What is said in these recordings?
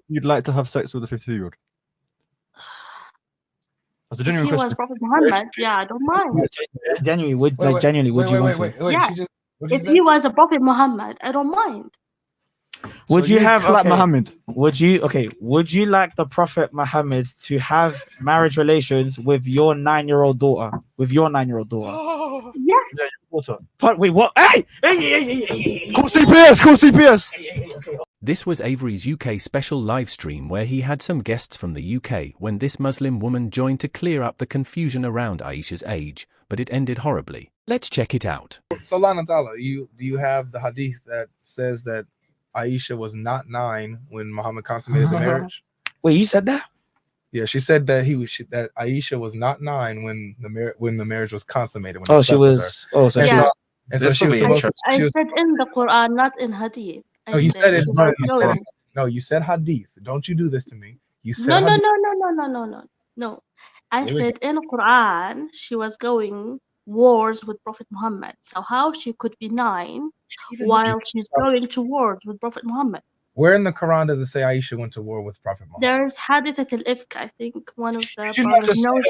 you'd like to have sex with a 52-year-old? That's a If genuine he was question. Prophet Muhammad, yeah, I don't mind. Genuinely, would you want to? Wait. Yeah. She just. If he was a Prophet Muhammad, I don't mind. Would you have like Muhammad? Would you like the Prophet Muhammad to have marriage relations with your 9-year-old daughter? Yeah. But wait, what? Hey! Call CPS! This was Avery's UK special live stream where he had some guests from the UK when this Muslim woman joined to clear up the confusion around Aisha's age, but it ended horribly. Let's check it out. So, Lana Tala, do you have the hadith that says that Aisha was not 9 when Muhammad consummated the marriage? Wait, you said that? Yeah, she said that that Aisha was not 9 when the marriage was consummated. When Oh, she was. Oh, so Yeah. so she was supposed to. I said in the Quran, not in hadith. No, you said it's right. No, you said hadith. Don't you do this to me. You said No. I Here we said in Quran she was going wars with Prophet Muhammad. So how she could be 9 while she's going to wars with Prophet Muhammad? Where in the Quran does it say Aisha went to war with Prophet Muhammad? There's Hadithat al-Ifk, I think, one of the Did you not just brothers say knows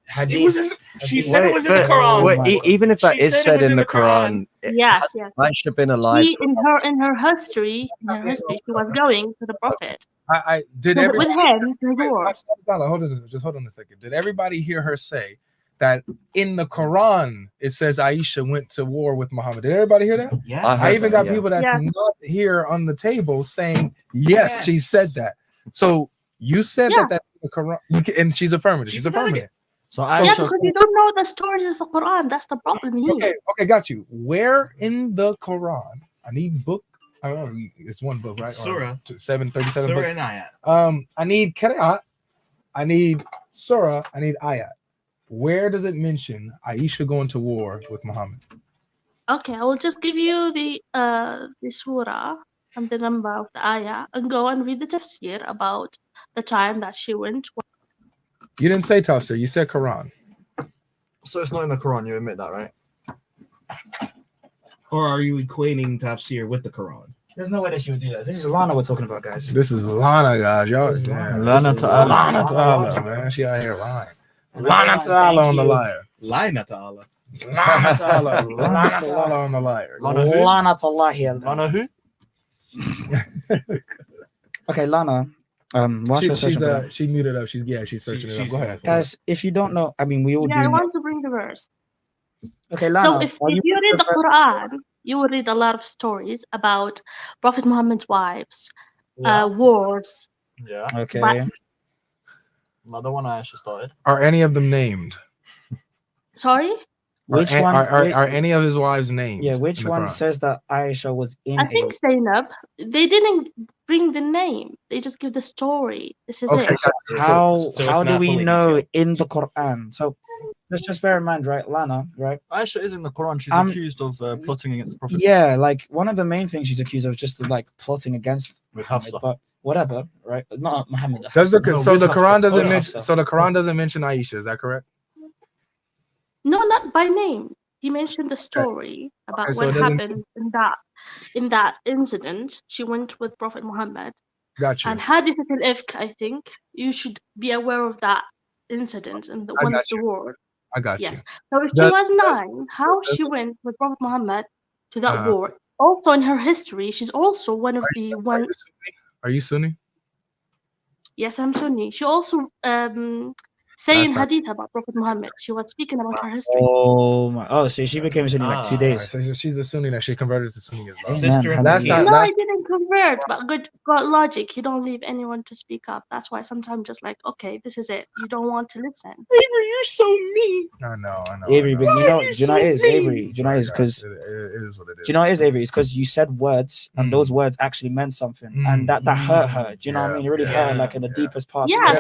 hadith? She said it was in the Quran. Even if that She is said it said was in the Quran, Yes. I should have been alive. She, in her history, she was going to the Prophet. I did with everybody him to wars. hold on a second. Did everybody hear her say that in the Quran it says Aisha went to war with Muhammad? Did everybody hear that? Yeah. I even got people that's not here on the table saying yes, she said that. So you said that that's in the Quran, and she's affirmative. She's affirmative. So because you don't know the stories of the Quran. That's the problem here. Okay, got you. Where in the Quran? I need book. I don't know. It's one book, right? Surah. 737 Surah books. and ayat. I need Qira'at. I need Surah. I need ayat. Where does it mention Aisha going to war with Muhammad? Okay, I will just give you the surah and the number of the ayah and go and read the tafsir about the time that she went. You didn't say tafsir. You said Quran. So it's not in the Quran. You admit that, right? Or are you equating tafsir with the Quran? There's no way that she would do that. This is Lana we're talking about, guys. This is Lana, guys. Y'all, Lana to Allah. Lana to Allah, man. She out here lying. Lana to Allah on the liar. Lana to Allah. Lana to Allah. Lana to Allah on the liar. Lana to Allah here. Lana who? Okay, Lana. She muted up. She's searching it up. Go ahead, guys. If you don't know, I mean, we all do. I want to bring the verse. Okay, Lana. So if you read the Quran, you will read a lot of stories about Prophet Muhammad's wives, wars. Yeah. Okay. Another one I actually started. Are any of them named? Sorry? Which one? Are any of his wives named? Yeah, which one says that Aisha was in? I think Zainab. They didn't bring the name. They just give the story. This is it. How do we know in the Quran? So let's just bear in mind, right, Lana, right? Aisha is in the Quran. She's accused of plotting against the Prophet. Yeah, like one of the main things she's accused of is just like plotting against with Hafsa. But whatever, right? Not Muhammad. The Quran doesn't mention. So the Quran doesn't mention Aisha. Is that correct? No, not by name. He mentioned the story about what happened in that incident. She went with Prophet Muhammad. Gotcha. And Hadithat al-Ifk, I think you should be aware of that incident and one of the war. I got you. Yes. So if she was 9, how she went with Prophet Muhammad to that war? Also in her history, she's also one of the one. Are you Sunni? Yes, I'm Sunni. She also saying hadith about Prophet Muhammad. She was speaking about her history. Oh, so she became Sunni like 2 days. So she's a Sunni that she converted to Sunni as well. I didn't convert, but good God logic. You don't leave anyone to speak up. That's why sometimes just like, okay, this is it. You don't want to listen. Avery, you're so mean. I know. Avery, but you know what it is, Avery? Do you know what it is? Because it is what it is. Do you know what it is, Avery? It's because you said words and those words actually meant something, and that hurt her. Do you know what I mean? It really hurt her, like in the deepest part. Yeah, if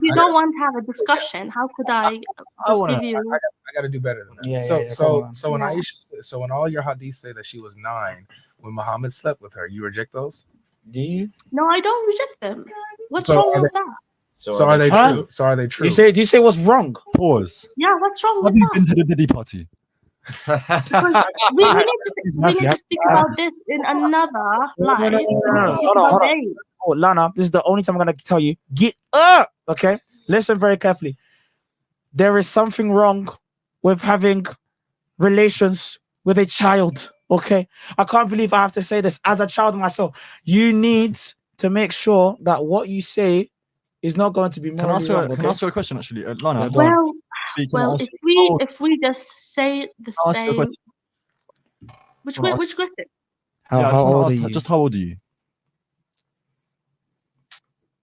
you don't want to have a discussion, how could I give you? I gotta do better than that. So when Aisha, so when all your hadiths say that she was 9 when Muhammad slept with her, you reject those? Do you? No, I don't reject them. What's wrong with that? So are they true? So are they true? Do you say what's wrong? Pause. Yeah, what's wrong with Have you that? been to the Diddy party? we need to speak about this in another live. Oh, Lana, this is the only time I'm gonna tell you, get up. Okay, listen very carefully. There is something wrong with having relations with a child. Okay, I can't believe I have to say this as a child myself. You need to make sure that what you say is not going to be Can I morally ask you, wrong. can I Okay? ask you a question actually? Lana, Yeah, go on. Well, if we just say the I'll ask you a same, question. which Well, which question? How, Yeah, I just how wanna old are ask, you? just how old are you?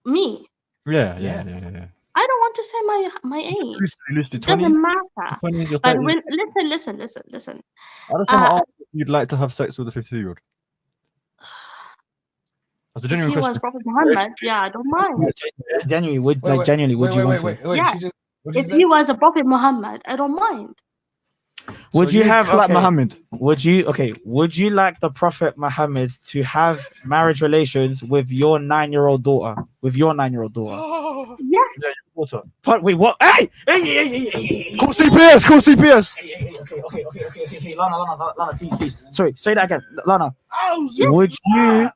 Me? Yeah. I don't want to say my age. Loosely, It 20s, doesn't matter. 20s or But 30s. when listen. I just want Uh, to ask if you'd like to have sex with a 50-year-old. That's a if genuine he was question. Prophet Muhammad, yeah, I don't mind. Genuinely, would you want to? Wait. Yeah. She just. What did If you he say? was a Prophet Muhammad, I don't mind. Would So you you'd have clap okay, Muhammad? Would you like the Prophet Muhammad to have marriage relations with your 9-year-old daughter? With your 9-year-old daughter? Yes. Yeah, what's up? But wait, what? Hey! Hey! Call CPS! Call CPS! Okay. Lana, please. Sorry, say that again. Lana, Yes.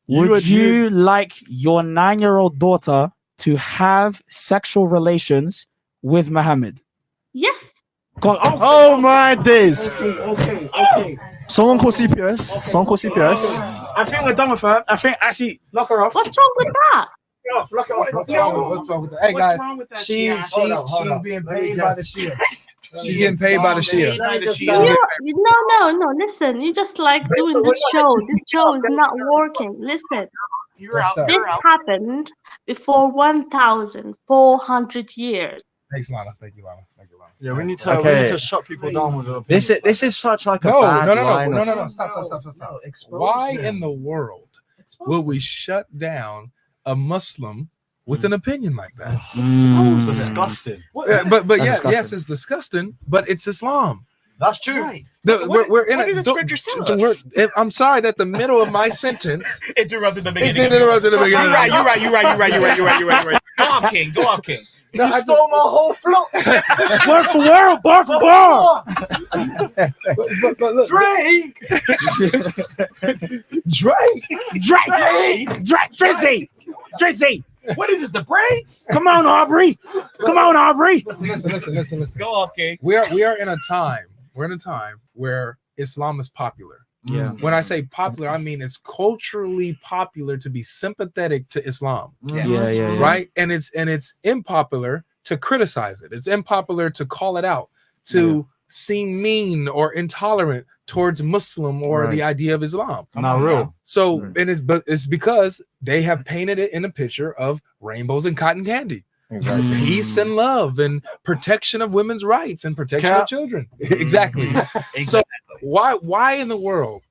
would you like your 9-year-old daughter to have sexual relations with Muhammad? Yes. God, Oh my days! Okay. Someone call CPS. I think we're done with her. I think actually lock her off. What's wrong with that? Lock her off. What's wrong with that? Hey guys, she's being paid by the Shia. She's getting paid by the Shia. No. Listen, you just like doing this show. This show is not working. Listen, this happened before 1,400 years. Thanks, Lana. Thank you, Lana. Yeah, we need to Okay. shut people down with a This is such like a No. bad line of- No. Stop. Why in the world will we shut down a Muslim with an opinion like that? Disgusting. But yes, disgusting. it's disgusting, but it's Islam. That's true. Right. We're in what a, do the don't- scriptures tell don't- us? I'm sorry that the middle of my sentence Interrupted the is beginning. interrupted at the beginning. You're right. Go off, King. You stole my whole float. Word for word, bar for bar. But look, Drake. Drizzy. What is this? The braids? Come on, Aubrey. Listen. Go off, King. We are in a time. We're in a time where Islam is popular. Yeah. When I say popular, I mean it's culturally popular to be sympathetic to Islam. Yeah. Right? And it's unpopular to criticize it. It's unpopular to call it out, to seem mean or intolerant towards Muslim or the idea of Islam. Not real. So it's because they have painted it in a picture of rainbows and cotton candy. Peace and love and protection of women's rights and protection of children. Exactly. So why in the world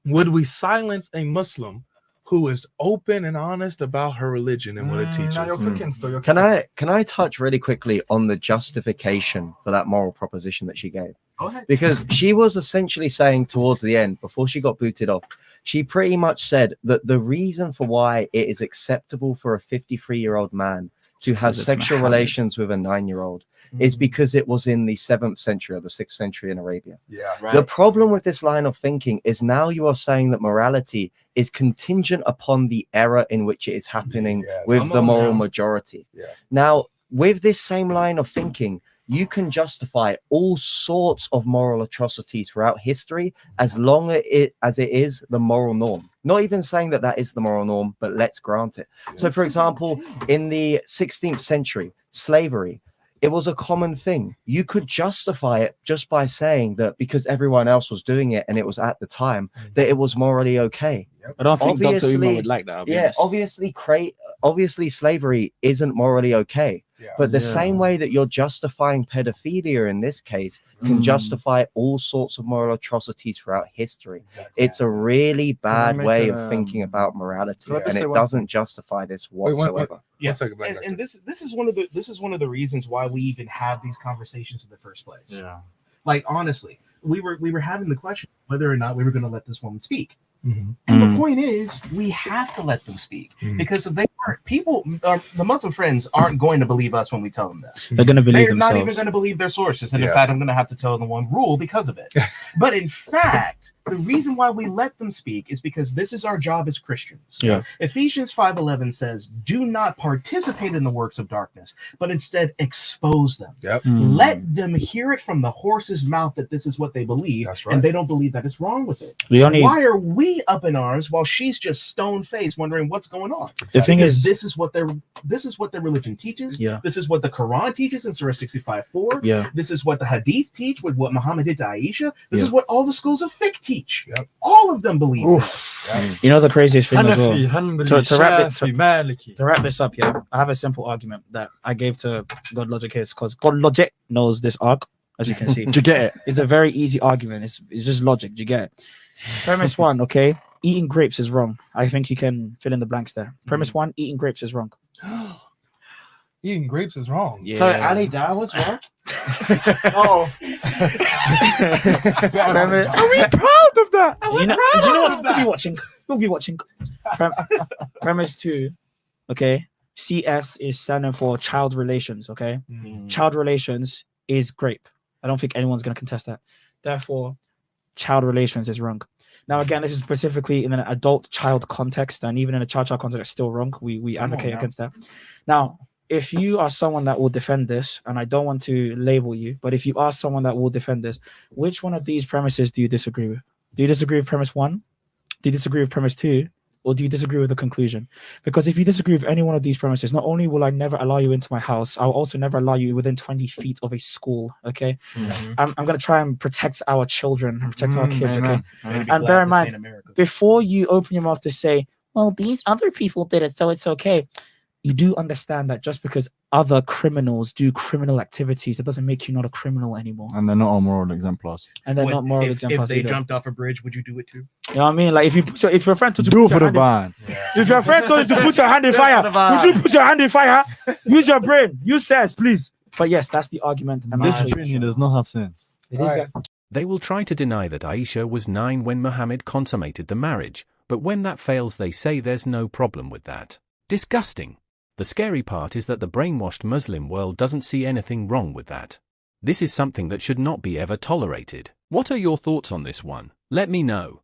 would we silence a Muslim who is open and honest about her religion and what it teaches? Now you're cooking still. Can I touch really quickly on the justification for that moral proposition that she gave? Go ahead. Because she was essentially saying towards the end, before she got booted off, she pretty much said that the reason for why it is acceptable for a 53-year-old man to have sexual relations with a 9-year-old is because it was in the 7th century or the 6th century in Arabia. Yeah. Right. The problem with this line of thinking is now you are saying that morality is contingent upon the era in which it is happening with the moral majority. Yeah. Now, with this same line of thinking, you can justify all sorts of moral atrocities throughout history as long as it is the moral norm. Not even saying that that is the moral norm, but let's grant it. So, for example, in the 16th century, slavery, it was a common thing. You could justify it just by saying that because everyone else was doing it and it was at the time, that it was morally okay. I don't think Dr. Obviously- Umar would like that. I'll be Yeah, honest. obviously slavery isn't morally okay. But the same way that you're justifying pedophilia in this case can justify all sorts of moral atrocities throughout history. It's a really bad way of thinking about morality, and it doesn't justify this whatsoever. And this is one of the reasons why we even have these conversations in the first place. Yeah. Like honestly, we were having the question whether or not we were going to let this woman speak. Mhm. And the point is, we have to let them speak because if they aren't, the Muslim friends aren't going to believe us when we tell them that. They're going to believe They're themselves. not even going to believe their sources. And in fact, I'm going to have to tell them one rule because of it. But in fact, The reason why we let them speak is because this is our job as Christians. Yeah. Ephesians 5:11 says, "Do not participate in the works of darkness, but instead expose them. Yep. Let them hear it from the horse's mouth that this is what they believe, That's right. and they don't believe that it's wrong with it. The Why are we up in arms while she's just stone-faced wondering what's going on? The thing Because is, this is what their religion teaches. Yeah. This is what the Quran teaches in Surah 65:4. yeah, This is what the Hadith teach with what Muhammad did to Aisha. This Yeah. is what all the schools of fiqh teach. Yep. All of them believe Oof. this. you know the craziest thing as well. Hanafi, Hanbali, To wrap it- Shafi, Maliki. To wrap this up, yeah, I have a simple argument that I gave to God Logic here because God Logic knows this arc, as you can see. Do you get it? It's a very easy argument. It's just logic. Do you get it? Premise one, okay, eating grapes is wrong. I think you can fill in the blanks there. Premise one, eating grapes is wrong. Eating grapes is wrong. Yeah. So Ali, that was wrong. Oh. Premise, Are we proud of that? you know, do you know what we'll be watching? We'll be watching. Premise two, okay. CS is standing for child relations, okay? Child relations is grape. I don't think anyone's going to contest that. Therefore, child relations is wrong. Now, again, this is specifically in an adult-child context, and even in a child-child context, it's still wrong. We advocate against that. Now, if you are someone that will defend this, and I don't want to label you, but if you are someone that will defend this, which one of these premises do you disagree with? Do you disagree with premise one? Do you disagree with premise two? Or do you disagree with the conclusion? Because if you disagree with any one of these premises, not only will I never allow you into my house, I'll also never allow you within 20 feet of a school, okay? I'm going to try and protect our children, and protect our kids, okay? And bear in mind, before you open your mouth to say, well, these other people did it, so it's okay. You do understand that just because other criminals do criminal activities, that doesn't make you not a criminal anymore. And they're not all moral exemplars. And they're not moral exemplars If they either. jumped off a bridge, would you do it too? You know what I mean? Like if your friend told you to Do put it for your the hand in- van. if your friend told you to put your hand in fire, would you put your hand in fire? Use your brain. Use sense, please. But yes, that's the argument. And This that's what- Trini does not have sense. it is, Alright. guys. They will try to deny that Aisha was 9 when Muhammad consummated the marriage, but when that fails they say there's no problem with that. Disgusting. The scary part is that the brainwashed Muslim world doesn't see anything wrong with that. This is something that should not be ever tolerated. What are your thoughts on this one? Let me know.